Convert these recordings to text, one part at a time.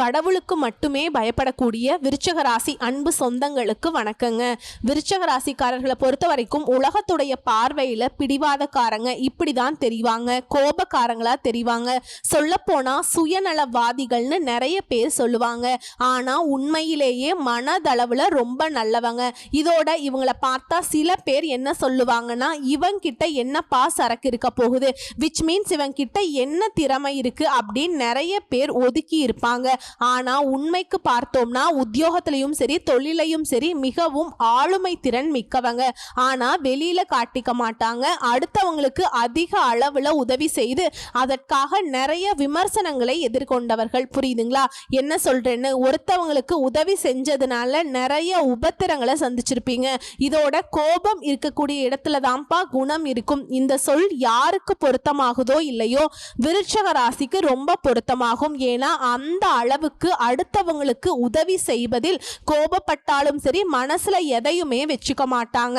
கடவுளுக்கு மட்டுமே பயப்படக்கூடிய விருச்சக ராசி அன்பு சொந்தங்களுக்கு வணக்கங்க. விருச்சக ராசிக்காரர்களை பொறுத்த வரைக்கும் உலகத்துடைய பார்வையில பிடிவாதக்காரங்க இப்படிதான் தெரிவாங்க, கோபக்காரங்களா தெரிவாங்க. சொல்ல போனா சுயநலவாதிகள்னு நிறைய பேர் சொல்லுவாங்க. ஆனா உண்மையிலேயே மனதளவுல ரொம்ப நல்லவங்க. இதோட இவங்களை பார்த்தா சில பேர் என்ன சொல்லுவாங்கன்னா, இவங்கிட்ட என்னப்பா சரக்கு இருக்க போகுது, விச் மீன்ஸ் இவங்கிட்ட என்ன திறமை இருக்கு அப்படின்னு நிறைய பேர் ஒதுக்கி இருப்பாங்க. ஆனா உண்மைக்கு பார்த்தோம்னா உத்தியோகத்திலையும் சரி தொழிலையும் சரி மிகவும் ஆளுமை திறன் மிக்கவங்க. ஆனா வெளியில காட்டிக்க மாட்டாங்க. அடுத்தவங்களுக்கு அதிக அளவுல உதவி செய்து அதற்காக நிறைய விமர்சனங்களை எதிர்கொண்டவர்கள். புரியுதுங்களா என்ன சொல்றேன்னு? ஒருத்தவங்களுக்கு உதவி செஞ்சதுனால நிறைய உபத்திரங்களை சந்திச்சிருப்பீங்க. இதோட கோபம் இருக்கக்கூடிய இடத்துல தான்ப்பா குணம் இருக்கும். இந்த சொல் யாருக்கு பொருத்தமாகுதோ இல்லையோ விருச்சக ராசிக்கு ரொம்ப பொருத்தமாகும். ஏன்னா அந்த அளவுக்கு அடுத்தவங்களுக்கு உதவி செய்வதில் கோபப்பட்டாலும் சரி மனசுல எதையுமே வச்சுக்க மாட்டாங்க.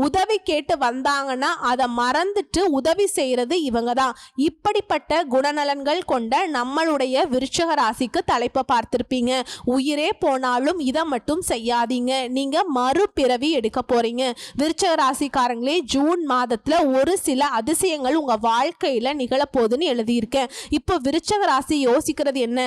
உதவி கேட்டு வந்தாங்கன்னா அதை மறந்துட்டு உதவி செய்யறது இவங்க தான். இப்படிப்பட்ட குணநலன்கள் கொண்ட நம்மளுடைய விருச்சக ராசிக்கு தலைப்பை பார்த்திருப்பீங்க. உயிரே போனாலும் இதை மட்டும் செய்யாதீங்க, நீங்க மறுபிறவி எடுக்க போறீங்க. விருச்சக ராசிக்காரங்களே, ஜூன் மாதத்துல ஒரு சில அதிசயங்கள் உங்க வாழ்க்கையில நிகழப்போகுதுன்னு எழுதியிருக்கேன். இப்போ விருச்சக ராசி யோசிக்கிறது என்ன?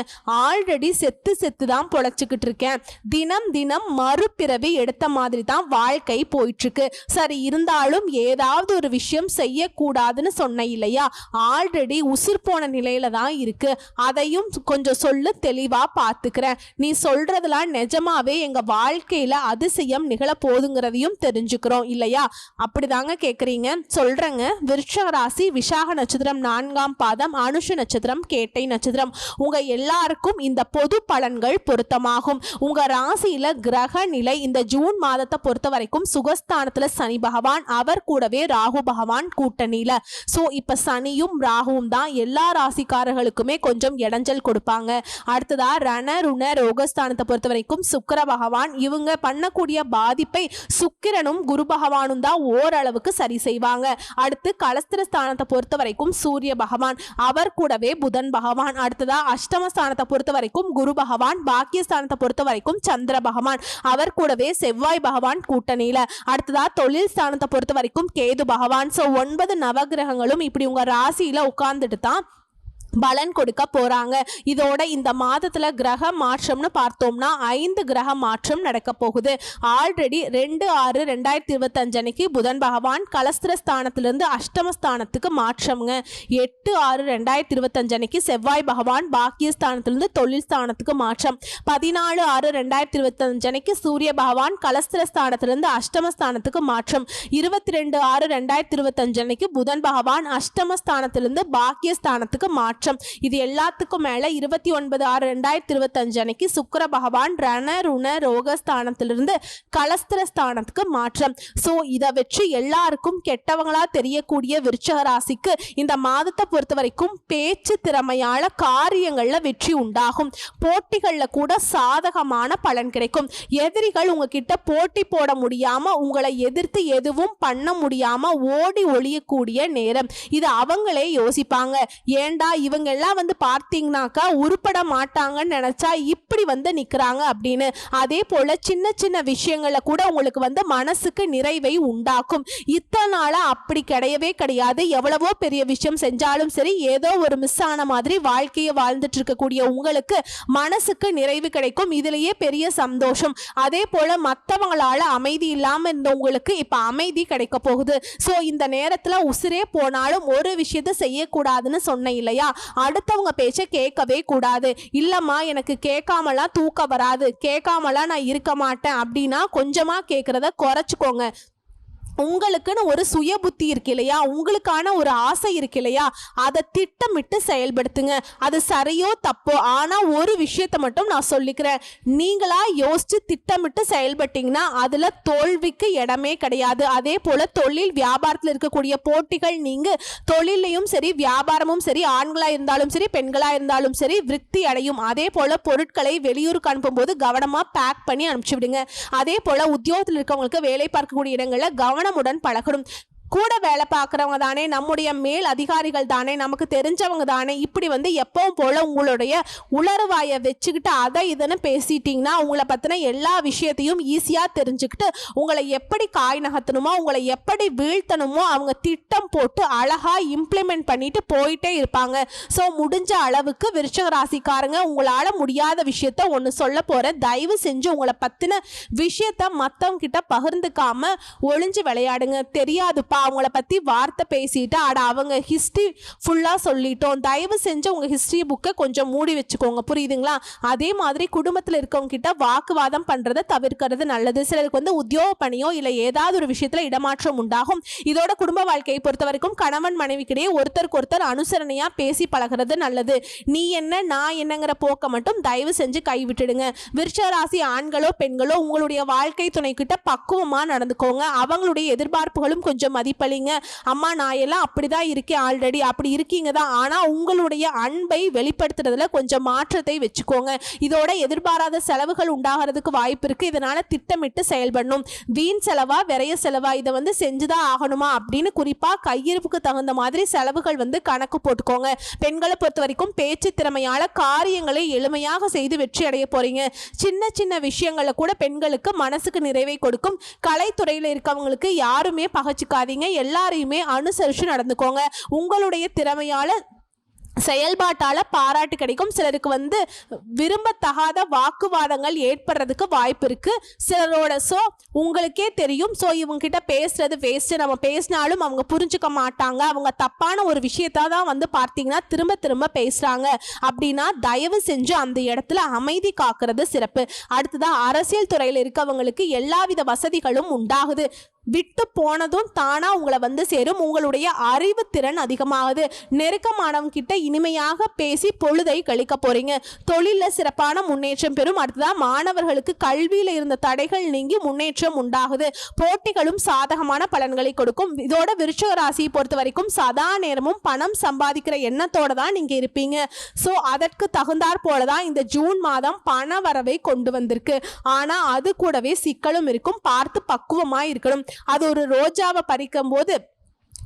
ஆல்ரெடி செத்து தான் பொழைச்சிக்கிட்டு இருக்கேன், தினம் தினம் மறுபிறவி எடுத்த மாதிரி தான் வாழ்க்கை போயிட்டு இருக்கு. சரி, இருந்தாலும் ஏதாவது ஒரு விஷயம் செய்யக்கூடாதுன்னு சொன்ன இல்லையா? ஆல்ரெடி உசுர் போன நிலையில தான் இருக்கு, அதையும் கொஞ்சம் சொல்லு, தெளிவா பார்த்துக்கிறேன். நீ சொல்றதெல்லாம் நிஜமாவே எங்க வாழ்க்கையில அதிசயம் நிகழ போதுங்கிறதையும் தெரிஞ்சுக்கிறோம் இல்லையா? அப்படிதாங்க கேக்குறீங்க. சொல்றேங்க. விருச்சக ராசி விசாக நட்சத்திரம் 4ஆம் பாதம், அனுஷ நட்சத்திரம், கேட்டை நட்சத்திரம். உங்க எல்லாருக்கும் இந்த பொது பலன்கள் பொருத்தமாகும். உங்க ராசியில கிரக நிலை இந்த ஜூன் மாதத்தை பொறுத்த வரைக்கும் சுகஸ்தானத்துல சனி பகவான், அவர் கூடவே ராகு பகவான் கூட்டணியில. சோ இப்ப சனியும் ராகுவும் தான் எல்லா ராசிக்காரர்களுக்குமே கொஞ்சம் இடைஞ்சல் கொடுப்பாங்க. அடுத்ததா ரண ருண ரோகஸ்தானத்தை பொறுத்த வரைக்கும் சுக்கிர பகவான், இவங்க பண்ணக்கூடிய பாதிப்பை சுக்கிரனும் குரு பகவானும் தான் ஓரளவுக்கு சரி செய்வாங்க. அடுத்து கலஸ்திர ஸ்தானத்தை பொறுத்த வரைக்கும் சூரிய பகவான், அவர் கூடவே புதன் பகவான். அடுத்ததா அஷ்டமஸ்தானத்தை பொறுத்த வரைக்கும் குரு பகவான், பாக்கியஸ்தானத்தை பொறுத்த வரைக்கும் சந்திர பகவான், அவர் கூடவே செவ்வாய் பகவான் கூட்டணியில. அடுத்ததா தொழில் ஸ்தானத்தை பொறுத்த வரைக்கும் கேது பகவான். சோ 9 நவகிரகங்களும் இப்படி உங்க ராசியில உட்கார்ந்துட்டு தான் பலன் கொடுக்க போறாங்க. இதோட இந்த மாதத்துல கிரக மாற்றம்னு பார்த்தோம்னா 5 கிரக மாற்றம் நடக்க போகுது. ஆல்ரெடி 2/6/2025 அன்னைக்கு புதன் பகவான் கலஸ்திர ஸ்தானத்திலிருந்து அஷ்டமஸ்தானத்துக்கு மாற்றம்ங்க. 8/6/2025 அன்னைக்கு செவ்வாய் பகவான் பாக்கியஸ்தானத்திலிருந்து தொழில் ஸ்தானத்துக்கு மாற்றம். 14/6/2025 அன்னைக்கு சூரிய பகவான் கலஸ்திர ஸ்தானத்திலிருந்து அஷ்டமஸ்தானத்துக்கு மாற்றம். 22/6/2025 அன்னைக்கு புதன் பகவான் அஷ்டமஸ்தானத்திலிருந்து பாக்கியஸ்தானத்துக்கு மாற்றம். இது எல்லாத்துக்கும் மேல 29/6/2025 அன்னைக்கு சுக்கிர பகவான் ரண ருண ரோகஸ்தானத்திலிருந்து கலஸ்திர ஸ்தானத்துக்கு மாற்றம். சோ இதை வச்சு எல்லாருக்கும் கெட்டவங்களா தெரியக்கூடிய விருச்சக ராசிக்கு இந்த மாதத்தை பொறுத்த வரைக்கும் பேச்சு திறமையால காரியங்கள்ல வெற்றி உண்டாகும். போட்டிகள்ல கூட சாதகமான பலன் கிடைக்கும். எதிரிகள் உங்ககிட்ட போட்டி போட முடியாம, உங்களை எதிர்த்து எதுவும் பண்ண முடியாம ஓடி ஒளியக்கூடிய நேரம் இது. அவங்களே யோசிப்பாங்க, ஏண்டா இவங்க எல்லாம் வந்து பார்த்தீங்கன்னாக்கா உருப்பட மாட்டாங்கன்னு நினைச்சா இப்படி வந்து நிக்கிறாங்க அப்படின்னு. அதே போல சின்ன சின்ன விஷயங்கள கூட உங்களுக்கு வந்து மனசுக்கு நிறைவை உண்டாக்கும். இத்தனை நாளா அப்படி கிடையவே கிடையாது. எவ்வளவோ பெரிய விஷயம் செஞ்சாலும் சரி ஏதோ ஒரு மிஸ் ஆன மாதிரி வாழ்க்கையை வாழ்ந்துட்டு இருக்கக்கூடிய உங்களுக்கு மனசுக்கு நிறைவு கிடைக்கும். இதுலயே பெரிய சந்தோஷம். அதே போல மற்றவங்களால அமைதி இல்லாம இருந்த உங்களுக்கு இப்ப அமைதி கிடைக்க போகுது. சோ இந்த நேரத்துல உசிரே போனாலும் ஒரு விஷயத்தை செய்யக்கூடாதுன்னு சொன்ன இல்லையா? அடுத்தவங்க பேச்ச கேட்கவே கூடாது. இல்லம்மா எனக்கு கேட்காமலாம் தூக்கம் வராது, கேட்காமலாம் நான் இருக்க மாட்டேன் அப்படின்னா கொஞ்சமா கேட்கறத குறைச்சுக்கோங்க. உங்களுக்குன்னு ஒரு சுய புத்தி இருக்கு இல்லையா? உங்களுக்கான ஒரு ஆசை இருக்கு இல்லையா? அதை திட்டமிட்டு செயல்படுத்துங்க. அது சரியோ தப்போ, ஆனா ஒரு விஷயத்தை மட்டும் நான் சொல்லிக்கிறேன், நீங்களா யோசிச்சு திட்டமிட்டு செயல்பட்டீங்கன்னா அதுல தோல்விக்கு இடமே கிடையாது. அதே போல தொழில் வியாபாரத்தில் இருக்கக்கூடிய போட்டிகள் நீங்க தொழிலையும் சரி வியாபாரமும் சரி, ஆண்களா இருந்தாலும் சரி பெண்களா இருந்தாலும் சரி விருத்தி அடையும். அதே போல பொருட்களை வெளியூருக்கு அனுப்பும் போது கவனமா பேக் பண்ணி அனுப்பிச்சு விடுங்க. அதே போல உத்தியோகத்தில் இருக்கவங்களுக்கு வேலை பார்க்கக்கூடிய இடங்கள்ல கவனமுடன் பழகணும். கூட வேலை பார்க்குறவங்க தானே, நம்முடைய மேல் அதிகாரிகள் தானே, நமக்கு தெரிஞ்சவங்க தானே, இப்படி வந்து எப்பவும் போல உங்களுடைய உளறுவாயை வச்சுக்கிட்டு அதை இதுன்னு பேசிட்டீங்கன்னா உங்களை பற்றின எல்லா விஷயத்தையும் ஈஸியாக தெரிஞ்சுக்கிட்டு உங்களை எப்படி காய் நகர்த்தணுமோ, உங்களை எப்படி வீழ்த்தணுமோ அவங்க திட்டம் போட்டு அழகாக இம்ப்ளிமெண்ட் பண்ணிட்டு போயிட்டே இருப்பாங்க. ஸோ முடிஞ்ச அளவுக்கு விருச்சிக ராசிக்காரங்க, உங்களால் முடியாத விஷயத்த ஒன்று சொல்ல போகிறேன். தயவு செஞ்சு உங்களை பற்றின விஷயத்த மற்றவங்க கிட்ட பகிர்ந்துக்காம ஒளிஞ்சு விளையாடுங்க. தெரியாதுப்பா அவங்கள பற்றி வார்த்தை பேசிட்டு அவங்க ஹிஸ்ட்ரி ஃபுல்லாக சொல்லிட்டோம், தயவு செஞ்சு உங்கள் ஹிஸ்ட்ரி புக்கை கொஞ்சம் மூடி வச்சுக்கோங்க, புரியுதுங்களா? அதே மாதிரி குடும்பத்தில் இருக்கவங்க கிட்ட வாக்குவாதம் பண்ணுறதை தவிர்க்கிறது நல்லது. சிலருக்கு வந்து உத்தியோக பணியோ இல்லை ஏதாவது ஒரு விஷயத்தில் இடமாற்றம் உண்டாகும். இதோட குடும்ப வாழ்க்கையை பொறுத்த வரைக்கும் கணவன் மனைவிக்கிடையே ஒருத்தருக்கு ஒருத்தர் அனுசரணையாக பேசி பழகிறது நல்லது. நீ என்ன நான் என்னங்கிற போக்க மட்டும் தயவு செஞ்சு கைவிட்டுடுங்க. விருச்சிக ராசி ஆண்களோ பெண்களோ உங்களுடைய வாழ்க்கை துணை கிட்ட பக்குவமா நடந்துக்கோங்க. அவங்களுடைய எதிர்பார்ப்புகளும் கொஞ்சம் மதிப்பளிங்க. அம்மா நான் எல்லாம் அப்படிதான் இருக்கேன், ஆல்ரெடி அப்படி இருக்கீங்க தான், ஆனா உங்களுடைய அன்பை வெளிப்படுத்துறதுல கொஞ்சம் மாற்றத்தை வச்சுக்கோங்க. இதோட எதிர்பாராத செலவுகள் உண்டாகிறதுக்கு வாய்ப்பு இருக்கு. இதனால திட்டமிட்டு செயல்படணும். வீண் செலவா விரைய செலவா இதை வந்து செஞ்சுதான் ஆகணுமா அப்படின்னு குறிப்பா கையிருப்புக்கு தகுந்த மாதிரி செலவுகள் வந்து கணக்கு போட்டுக்கோங்க. பெண்களை பொறுத்த வரைக்கும் பேச்சு திறமையால காரியங்களை எளிமையாக செய்து வெற்றி அடைய போறீங்க. சின்ன சின்ன விஷயங்களை கூட பெண்களுக்கு மனசுக்கு நிறைவை கொடுக்கும். கலைத்துறையில் இருக்கவங்களுக்கு யாருமே பகச்சிக்காதீங்க, எல்லாரையுமே அனுசரித்து நடந்துக்கோங்க. உங்களுடைய திறமையால செயல்பாட்டால் பாராட்டு கிடைக்கும். சிலருக்கு வந்து விரும்பத்தகாத வாக்குவாதங்கள் ஏற்படுறதுக்கு வாய்ப்பு இருக்குது சிலரோட. ஸோ உங்களுக்கே தெரியும், ஸோ இவங்ககிட்ட பேசுறது வேஸ்ட்டு, நம்ம பேசினாலும் அவங்க புரிஞ்சுக்க மாட்டாங்க, அவங்க தப்பான ஒரு விஷயத்த தான் வந்து பார்த்தீங்கன்னா திரும்ப திரும்ப பேசுகிறாங்க அப்படின்னா தயவு செஞ்சு அந்த இடத்துல அமைதி காக்கிறது சிறப்பு. அடுத்ததான் அரசியல் துறையில் இருக்கவங்களுக்கு எல்லாவித வசதிகளும் உண்டாகுது. விட்டு போனதும் தானா உங்களை வந்து சேரும். உங்களுடைய அறிவு திறன் அதிகமாகுது. நெருக்கமானவங்க கிட்ட இனிமையாக பேசி பொழுதை கழிக்க போறீங்க. தொழிலில் சிறப்பான முன்னேற்றம் பெறும். அடுத்ததான் மாணவர்களுக்கு கல்வியில் இருந்த தடைகள் நீங்கி முன்னேற்றம் உண்டாகுது. போட்டிகளும் சாதகமான பலன்களை கொடுக்கும். இதோட விருச்சிக ராசியை பொறுத்த வரைக்கும் சதா நேரமும் பணம் சம்பாதிக்கிற எண்ணத்தோட தான் நீங்க இருப்பீங்க. ஸோ அதற்கு தகுந்தாற் போலதான் இந்த ஜூன் மாதம் பண வரவை கொண்டு வந்திருக்கு. ஆனா அது கூடவே சிக்கலும் இருக்கும். பார்த்து பக்குவமா இருக்கணும். அது ஒரு ரோஜாவை பறிக்கும் போது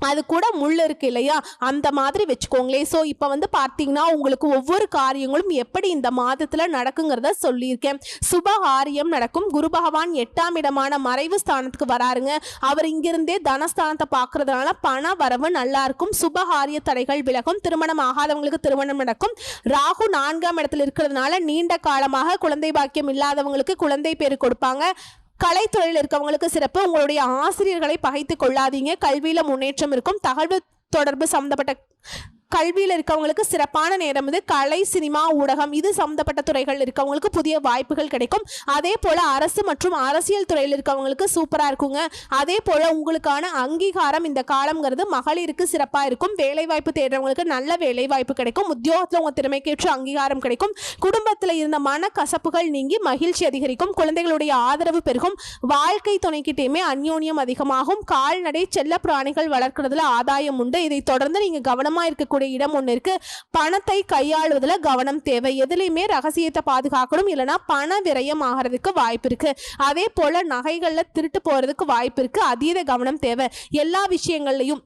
அது கூட முள் இருக்கு இல்லையா, அந்த மாதிரி வச்சுக்கோங்களே. ஸோ இப்போ வந்து பார்த்தீங்கன்னா உங்களுக்கு ஒவ்வொரு காரியங்களும் எப்படி இந்த மாதத்தில் நடக்குங்கிறத சொல்லியிருக்கேன். சுபகாரியம் நடக்கும். குரு பகவான் 8ஆம் இடமான மறைவு ஸ்தானத்துக்கு வராருங்க. அவர் இங்கிருந்தே தனஸ்தானத்தை பார்க்கறதுனால பண வரவு நல்லா இருக்கும். சுபகாரிய தடைகள் விலகும். திருமணம் ஆகாதவங்களுக்கு திருமணம் நடக்கும். ராகு 4ஆம் இடத்துல இருக்கிறதுனால நீண்ட காலமாக குழந்தை பாக்கியம் இல்லாதவங்களுக்கு குழந்தை பேரு கொடுப்பாங்க. கலைத்துறையில் இருக்கவங்களுக்கு சிறப்பு. உங்களுடைய ஆசிரியர்களை பகைத்து கொள்ளாதீங்க. கல்வியில முன்னேற்றம் இருக்கும். தகவல் தொடர்பு சம்பந்தப்பட்ட கல்வியில் இருக்கவங்களுக்கு சிறப்பான நேரம் இது. கலை சினிமா ஊடகம் இது சம்பந்தப்பட்ட துறைகள் இருக்கவங்களுக்கு புதிய வாய்ப்புகள் கிடைக்கும். அதே போல் அரசு மற்றும் அரசியல் துறையில் இருக்கவங்களுக்கு சூப்பராக இருக்குங்க. அதே போல் உங்களுக்கான அங்கீகாரம் இந்த காலம்ங்கிறது மகளிருக்கு சிறப்பாக இருக்கும். வேலைவாய்ப்பு தேடுறவங்களுக்கு நல்ல வேலைவாய்ப்பு கிடைக்கும். உத்தியோகத்தில் உங்கள் திறமைக்கேற்ற அங்கீகாரம் கிடைக்கும். குடும்பத்தில் இருந்த மன கசப்புகள் நீங்கி மகிழ்ச்சி அதிகரிக்கும். குழந்தைகளுடைய ஆதரவு பெருகும். வாழ்க்கை துணைக்கிட்டேயுமே அந்யோன்யம் அதிகமாகும். கால்நடை செல்ல பிராணிகள் வளர்க்கறதுல ஆதாயம் உண்டு. இதை தொடர்ந்து நீங்கள் கவனமாக இருக்க இடம் ஒன்று இருக்கு. பணத்தை கையாளுவதில் கவனம் தேவை. எதுலையுமே ரகசியத்தை பாதுகாக்கணும், இல்லைன்னா பண விரயம் ஆகிறதுக்கு வாய்ப்பு இருக்கு. அதே போல நகைகள்ல திருட்டு போறதுக்கு வாய்ப்பு இருக்கு. அதீத கவனம் தேவை எல்லா விஷயங்கள்லையும்.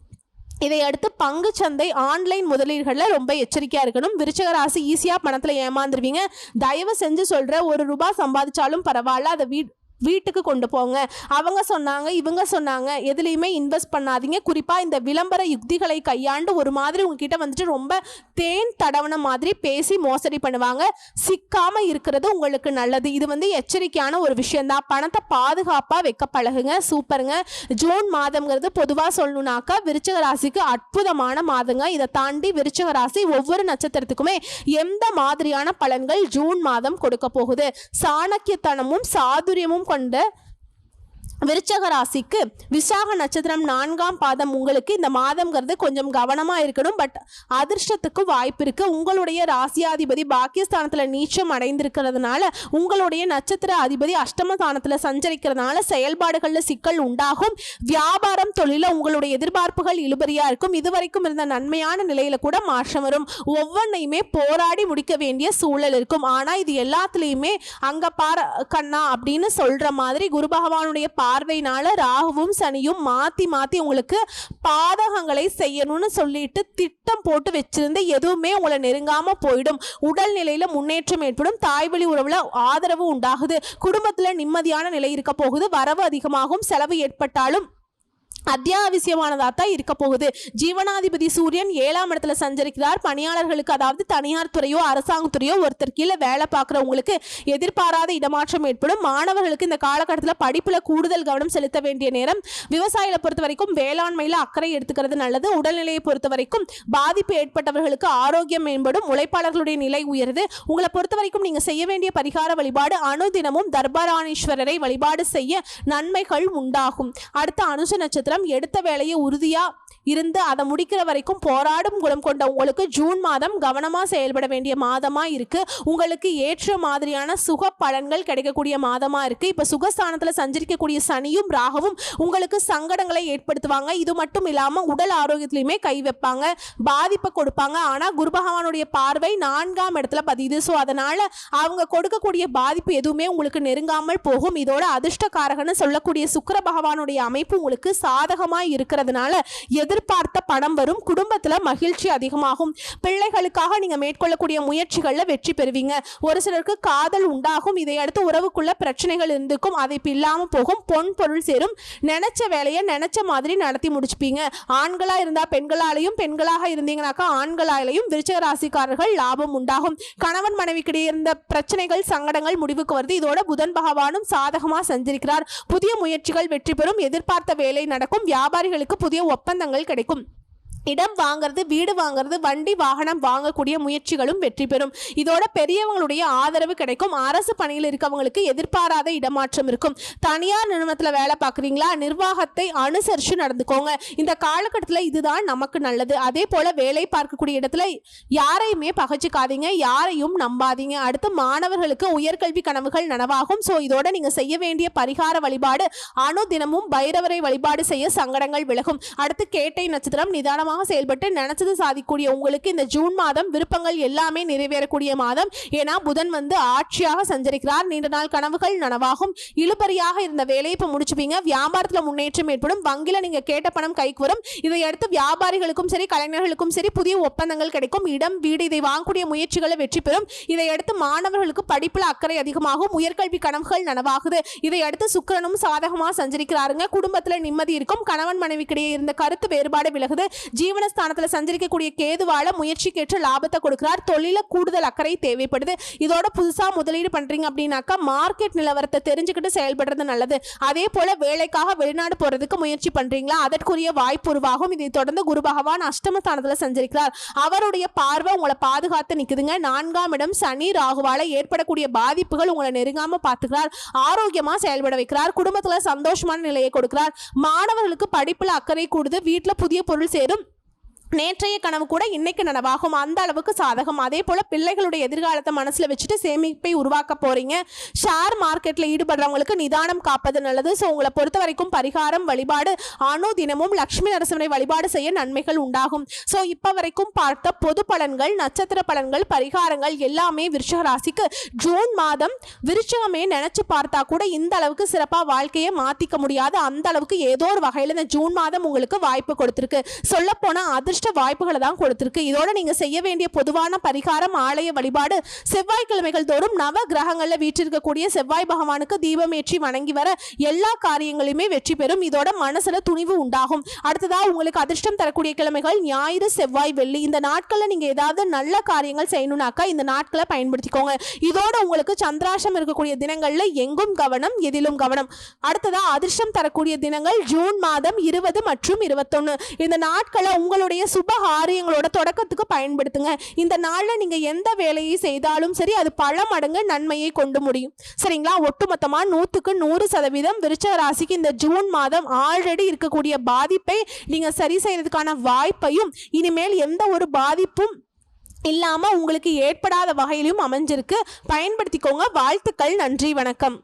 இதையடுத்து பங்கு சந்தை ஆன்லைன் முதலீடுகளில் ரொம்ப எச்சரிக்கையாக இருக்கணும். விருச்சிக ராசி ஈஸியாக பணத்தில் ஏமாந்துருவீங்க. தயவு செஞ்சு சொல்கிற ₹1 சம்பாதிச்சாலும் பரவாயில்ல, அதை வீட்டுக்கு கொண்டு போங்க. அவங்க சொன்னாங்க இவங்க சொன்னாங்க எதுலையுமே இன்வெஸ்ட் பண்ணாதீங்க. குறிப்பாக இந்த விளம்பர யுக்திகளை கையாண்டு ஒரு மாதிரி உங்ககிட்ட வந்துட்டு ரொம்ப தேன் தடவன மாதிரி பேசி மோசடி பண்ணுவாங்க. சிக்காமல் இருக்கிறது உங்களுக்கு நல்லது. இது வந்து எச்சரிக்கையான ஒரு விஷயந்தான். பணத்தை பாதுகாப்பாக வைக்க பழகுங்க. சூப்பருங்க. ஜூன் மாதம்ங்கிறது பொதுவாக சொல்லணும்னாக்கா விருச்சிக ராசிக்கு அற்புதமான மாதங்க. இதை தாண்டி விருச்சிக ராசி ஒவ்வொரு நட்சத்திரத்துக்குமே எந்த மாதிரியான பலன்கள் ஜூன் மாதம் கொடுக்க போகுது. சாணக்கியத்தனமும் சாதுரியமும் கொண்ட விருச்சிக ராசிக்கு விசாக நட்சத்திரம் 4ஆம் பாதம் உங்களுக்கு இந்த மாதம்ங்கிறது கொஞ்சம் கவனமா இருக்கணும். பட் அதிர்ஷ்டத்துக்கு வாய்ப்பு இருக்கு. உங்களுடைய ராசியாதிபதி பாக்கியஸ்தானத்துல நீச்சம் அடைந்திருக்கிறதுனால உங்களுடைய நட்சத்திர அதிபதி அஷ்டமஸ்தானத்துல சஞ்சரிக்கிறதுனால செயல்பாடுகள்ல சிக்கல் உண்டாகும். வியாபாரம் தொழில உங்களுடைய எதிர்பார்ப்புகள் இழுபறியா இருக்கும். இதுவரைக்கும் இருந்த நன்மையான நிலையில கூட மாற்றம் வரும். ஒவ்வொன்றையுமே போராடி முடிக்க வேண்டிய சூழல் இருக்கும். ஆனா இது எல்லாத்துலயுமே அங்க பார கண்ணா அப்படின்னு சொல்ற மாதிரி குரு பகவானுடைய பார்வையினால ராகுவும் சனியும் மாத்தி மாத்தி உங்களுக்கு பாதகங்களை செய்யணும்னு சொல்லிட்டு திட்டம் போட்டு வச்சிருந்து எதுவுமே உங்களை நெருங்காம போயிடும். உடல்நிலையில முன்னேற்றம் ஏற்படும். தாய்வழி உறவுல ஆதரவு உண்டாகுது. குடும்பத்துல நிம்மதியான நிலை இருக்க போகுது. வரவு அதிகமாகும். செலவு ஏற்பட்டாலும் அத்தியாவசியமானதா தான் இருக்க போகுது. ஜீவனாதிபதி சூரியன் 7ஆம் இடத்துல சஞ்சரிக்கிறார். பணியாளர்களுக்கு, அதாவது தனியார் துறையோ அரசாங்கத்துறையோ ஒருத்தர் கீழே வேலை பார்க்குறவங்களுக்கு எதிர்பாராத இடமாற்றம் ஏற்படும். மாணவர்களுக்கு இந்த காலகட்டத்தில் படிப்புல கூடுதல் கவனம் செலுத்த வேண்டிய நேரம். விவசாயிகளை பொறுத்த வரைக்கும் வேளாண்மையில அக்கறை எடுத்துக்கிறது நல்லது. உடல்நிலையை பொறுத்த வரைக்கும் பாதிப்பு ஏற்பட்டவர்களுக்கு ஆரோக்கியம் மேம்படும். உழைப்பாளர்களுடைய நிலை உயருது. உங்களை பொறுத்த வரைக்கும் நீங்க செய்ய வேண்டிய பரிகார வழிபாடு அனுதினமும் தர்பாராணீஸ்வரரை வழிபாடு செய்ய நன்மைகள் உண்டாகும். அடுத்த அனுச நட்சத்திரம். எடுத்த வேலையை உறுதியா இருந்து அதை முடிக்கிற வரைக்கும் போராடும் குணம் கொண்ட உங்களுக்கு ஜூன் மாதம் கவனமா செயல்பட வேண்டிய மாதமா இருக்கு. உங்களுக்கு ஏற்ற மாதிரியான சுக பலன்கள் கிடைக்கக்கூடிய மாதமா இருக்கு. இப்ப சுகஸ்தானத்துல சஞ்சரிக்கக்கூடிய சனியும் ராகவும் உங்களுக்கு சங்கடங்களை ஏற்படுத்துவாங்க. இது மட்டும் இல்லாம உடல் ஆரோக்கியத்திலுமே கை வைப்பாங்க, பாதிப்பை கொடுப்பாங்க. ஆனா குரு பகவானுடைய பார்வை 4ஆம் இடத்துல பதியுது. ஸோ அதனால அவங்க கொடுக்கக்கூடிய பாதிப்பு எதுவுமே உங்களுக்கு நெருங்காமல் போகும். இதோட அதிர்ஷ்டக்காரகன்னு சொல்லக்கூடிய சுக்கிர பகவானுடைய அமைப்பு உங்களுக்கு சாதகமாய் இருக்கிறதுனால எதிர்பார்த்த பணம் வரும். குடும்பத்துல மகிழ்ச்சி அதிகமாகும். பிள்ளைகளுக்காக நீங்க மேற்கொள்ளக்கூடிய முயற்சிகள்ல வெற்றி பெறுவீங்க. ஒரு சிலருக்கு காதல் உண்டாகும். இதையடுத்து உறவுக்குள்ள பிரச்சனைகள் இருந்துக்கும். அதை இல்லாம போகும். பொன் பொருள் சேரும். நினைச்ச வேலையை நினைச்ச மாதிரி நடத்தி முடிச்சுப்பீங்க. ஆண்களா இருந்தா பெண்களாலையும், பெண்களாக இருந்தீங்கன்னாக்கா ஆண்களாலையும் விருச்சிக ராசிக்காரர்கள் லாபம் உண்டாகும். கணவன் மனைவிக்கிடையே இருந்த பிரச்சனைகள், சங்கடங்கள் முடிவுக்கு வருது. இதோட புதன் பகவானும் சாதகமா சஞ்சரிக்கிறார். புதிய முயற்சிகள் வெற்றி பெறும். எதிர்பார்த்த வேலை நடக்கும். வியாபாரிகளுக்கு புதிய ஒப்பந்தங்கள் கிடைக்கும். இடம் வாங்கிறது, வீடு வாங்கிறது, வண்டி வாகனம் வாங்கக்கூடிய முயற்சிகளும் வெற்றி பெறும். இதோட பெரியவங்களுடைய ஆதரவு கிடைக்கும். அரசு பணியில் இருக்கவங்களுக்கு எதிர்பாராத இடமாற்றம் இருக்கும். தனியார் நிறுவனத்தில் வேலை பார்க்குறீங்களா, நிர்வாகத்தை அனுசரித்து நடந்துக்கோங்க. இந்த காலகட்டத்தில் இதுதான் நமக்கு நல்லது. அதே போல வேலை பார்க்கக்கூடிய இடத்துல யாரையுமே பகைச்சிக்காதீங்க, யாரையும் நம்பாதீங்க. அடுத்து மாணவர்களுக்கு உயர்கல்வி கனவுகள் நனவாகும். ஸோ இதோட நீங்கள் செய்ய வேண்டிய பரிகார வழிபாடு அனுதினமும் பைரவரை வழிபாடு செய்ய சங்கடங்கள் விலகும். அடுத்து கேட்டை நட்சத்திரம். நிதானமாக செயல்பட்டு நினைச்சது சாதிக்கூடிய உங்களுக்கு இந்த ஜூன் மாதம் விருப்பங்கள் எல்லாமே நிறைவேறக்கூடிய மாதம். ஏன்னா புதன் ஆட்சியாக சஞ்சரிக்கிறார். நீண்ட நாள் கனவுகள் நனவாகும். இழுபறியாக இருந்த வேலையை இப்ப முடிச்சுப்பீங்க. வியாபாரத்துல முன்னேற்றம் ஏற்படும். வங்கில நீங்க கேட்ட பணம் கைக்கு வரும். இதையடுத்து வியாபாரிகளுக்கும் சரி, கலைஞர்களுக்கும் சரி புதிய ஒப்பந்தங்கள் கிடைக்கும். இடம், வீடு இதை வாங்கக்கூடிய முயற்சிகளை வெற்றி பெறும். இதையடுத்து மாணவர்களுக்கு படிப்புல அக்கறை அதிகமாகும். உயர்கல்வி கனவுகள் நனவாகுது. இதையடுத்து சுக்கிரனும் சாதகமா சஞ்சரிக்கிறாருங்க. குடும்பத்துல நிம்மதி இருக்கும். கணவன் மனைவிக்கிடையே இருந்த கருத்து வேறுபாடு விலகுது. ஜீவனஸ்தானத்துல சஞ்சரிக்கக்கூடிய கேதுவால முயற்சிக்கேற்ற லாபத்தை கொடுக்கிறார். தொழில கூடுதல் அக்கறை தேவைப்படுது. இதோட புதுசா முதலீடு பண்றீங்க அப்படின்னாக்கா மார்க்கெட் நிலவரத்தை தெரிஞ்சுக்கிட்டு செயல்படுறது நல்லது. அதே போல வேலைக்காக வெளிநாடு போறதுக்கு முயற்சி பண்றீங்களா, அதற்குரிய வாய்ப்பு உருவாகும். இதை தொடர்ந்து குரு பகவான் அஷ்டமஸ்தானத்துல சஞ்சரிக்கிறார். அவருடைய பார்வை உங்களை பாதுகாத்து நிக்குதுங்க. 4ஆம் இடம் சனி ராகுவால ஏற்படக்கூடிய பாதிப்புகள் உங்களை நெருங்காம பார்த்துக்கிறார். ஆரோக்கியமா செயல்பட வைக்கிறார். குடும்பத்துல சந்தோஷமான நிலையை கொடுக்கிறார். மாணவர்களுக்கு படிப்புல அக்கறை கூடுது. வீட்டுல புதிய பொருள் சேரும். நேற்றைய கனவு கூட இன்னைக்கு நனவாகும். அந்த அளவுக்கு சாதகம். அதே போல பிள்ளைகளுடைய எதிர்காலத்தை மனசுல வச்சுட்டு சேமிப்பை உருவாக்க போறீங்க. ஷேர் மார்க்கெட்ல ஈடுபடுறவங்களுக்கு நிதானம் காப்பது நல்லது. ஸோ உங்களை பொறுத்த வரைக்கும் பரிகாரம் வழிபாடு அனுதினமும் லட்சுமி நரசிம்மரை வழிபாடு செய்ய நன்மைகள் உண்டாகும். ஸோ இப்ப வரைக்கும் பார்த்த பொது பலன்கள், நட்சத்திர பலன்கள், பரிகாரங்கள் எல்லாமே விருச்சிக ராசிக்கு ஜூன் மாதம் விருச்சிகமே நினைச்சு பார்த்தா கூட இந்த அளவுக்கு சிறப்பா வாழ்க்கையை மாத்திக்க முடியாது. அந்த அளவுக்கு ஏதோ ஒரு வகையில இந்த ஜூன் மாதம் உங்களுக்கு வாய்ப்பு கொடுத்திருக்கு. சொல்ல போனா அதிர்ஷ்ட வாய்ப்புகளை தான் கொடுத்திருக்கு. இதோட நீங்க செய்ய வேண்டிய பொதுவான பரிகாரம் ஆலய வழிபாடு. செவ்வாய்க்கிழமைகள் தோறும் நவ கிரகங்கள்ல வீற்றிருக்கக்கூடிய செவ்வாய் பகவானுக்கு தீபம் ஏற்றி வணங்கி வர எல்லா காரியங்களுமே வெற்றி பெறும். இதோட மனசுல துணிவு உண்டாகும். அடுத்ததா உங்களுக்கு அதிர்ஷ்டம் தரக்கூடிய கிழமைகள் ஞாயிறு, செவ்வாய், வெள்ளி. இந்த நாட்கள்ல நீங்க ஏதாவது நல்ல காரியங்கள் செய்யணும்னாக்கா இந்த நாட்களை பயன்படுத்திக்கோங்க. இதோட உங்களுக்கு சந்திராஷ்டம் இருக்கக்கூடிய தினங்கள்ல எங்கும் கவனம், எதிலும் கவனம். அடுத்ததா அதிர்ஷ்டம் தரக்கூடிய தினங்கள் ஜூன் மாதம் 20 மற்றும் 21. இந்த நாட்களை உங்களுடைய சுப காரியங்களோட தொடக்கத்துக்கு பயன்படுத்துங்க. இந்த நாள்ல நீங்க எந்த வேலையை செய்தாலும் சரி அது பல மடங்கு நன்மையை கொண்டு முடியும். சரிங்களா? ஒட்டுமொத்தமா 100க்கு 100% விருச்சிக ராசிக்கு இந்த ஜூன் மாதம் ஆல்ரெடி இருக்கக்கூடிய பாதிப்பை நீங்க சரி செய்யறதுக்கான வாய்ப்பையும் இனிமேல் எந்த ஒரு பாதிப்பும் இல்லாம உங்களுக்கு ஏற்படாத வகையிலும் அமைஞ்சிருக்கு. பயன்படுத்திக்கோங்க. வாழ்த்துக்கள். நன்றி, வணக்கம்.